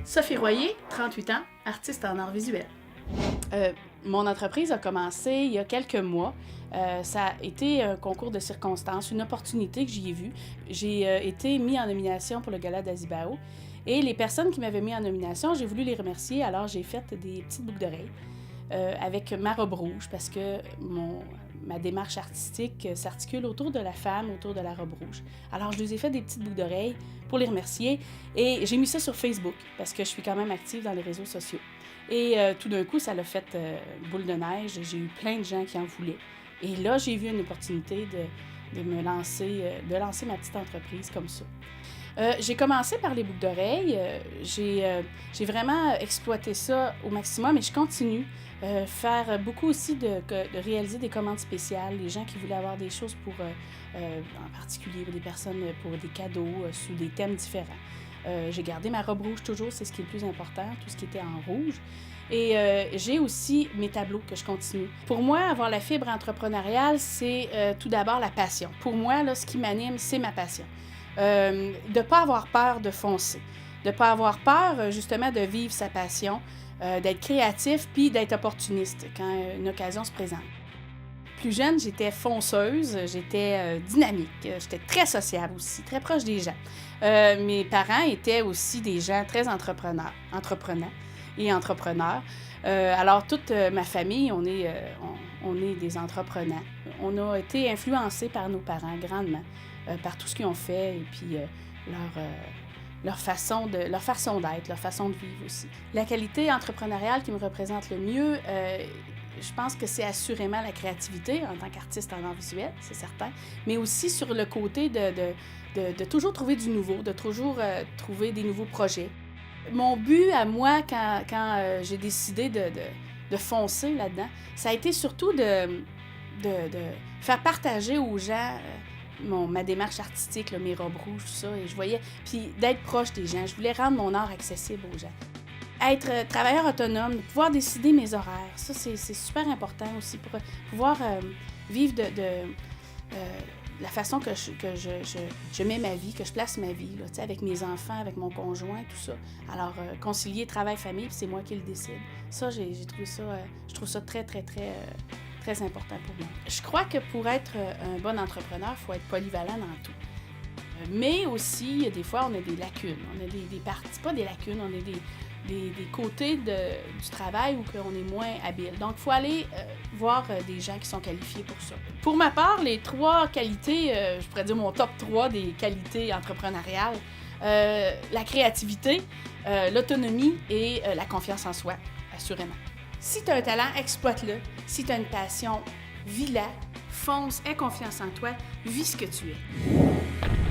Sophie Royer, 38 ans, artiste en art visuel. Mon entreprise a commencé il y a quelques mois. Ça a été un concours de circonstances, une opportunité que j'y ai vue. J'ai été mis en nomination pour le Gala d'Azibao. Et les personnes qui m'avaient mis en nomination, j'ai voulu les remercier, alors j'ai fait des petites boucles d'oreilles avec ma robe rouge parce que ma démarche artistique s'articule autour de la femme, autour de la robe rouge. Alors, je les ai fait des petites boucles d'oreilles pour les remercier et j'ai mis ça sur Facebook parce que je suis quand même active dans les réseaux sociaux. Et tout d'un coup, ça l'a fait boule de neige. J'ai eu plein de gens qui en voulaient. Et là, j'ai vu une opportunité de lancer ma petite entreprise comme ça. J'ai commencé par les boucles d'oreilles. J'ai vraiment exploité ça au maximum et je continue. Faire beaucoup aussi de réaliser des commandes spéciales, les gens qui voulaient avoir des choses en particulier pour des personnes, pour des cadeaux sous des thèmes différents. J'ai gardé ma robe rouge toujours, c'est ce qui est le plus important, tout ce qui était en rouge. Et j'ai aussi mes tableaux que je continue. Pour moi, avoir la fibre entrepreneuriale, c'est tout d'abord la passion. Pour moi, là, ce qui m'anime, c'est ma passion. De ne pas avoir peur de foncer, de ne pas avoir peur justement de vivre sa passion, d'être créatif puis d'être opportuniste quand une occasion se présente. Plus jeune, j'étais fonceuse, j'étais dynamique, j'étais très sociable aussi, très proche des gens. Mes parents étaient aussi des gens très entreprenants et entrepreneurs. Alors, toute ma famille, on est des entreprenants. On a été influencés par nos parents grandement, par tout ce qu'ils ont fait et puis leur façon d'être, leur façon de vivre aussi. La qualité entrepreneuriale qui me représente le mieux, je pense que c'est assurément la créativité en tant qu'artiste en art visuel, c'est certain, mais aussi sur le côté de toujours trouver du nouveau, de toujours trouver des nouveaux projets. Mon but à moi, quand j'ai décidé de foncer là-dedans, ça a été surtout de faire partager aux gens ma démarche artistique, là, mes robes rouges, tout ça, et je voyais, puis d'être proche des gens. Je voulais rendre mon art accessible aux gens. Être travailleur autonome, pouvoir décider mes horaires, ça, c'est super important aussi pour pouvoir vivre de la façon que je mets ma vie, que je place ma vie, là, avec mes enfants, avec mon conjoint, tout ça. Alors, concilier travail-famille, c'est moi qui le décide. Ça, j'ai trouvé ça, je trouve ça très, très, très, très important pour moi. Je crois que pour être un bon entrepreneur, il faut être polyvalent dans tout. Mais aussi, des fois, on a des lacunes. On a des parties, pas des lacunes, on a des côtés du travail où on est moins habile. Donc, il faut aller voir des gens qui sont qualifiés pour ça. Pour ma part, les 3 qualités, je pourrais dire mon top 3 des qualités entrepreneuriales, la créativité, l'autonomie et la confiance en soi, assurément. Si tu as un talent, exploite-le. Si tu as une passion, vis-la, fonce, aie confiance en toi, vis ce que tu es.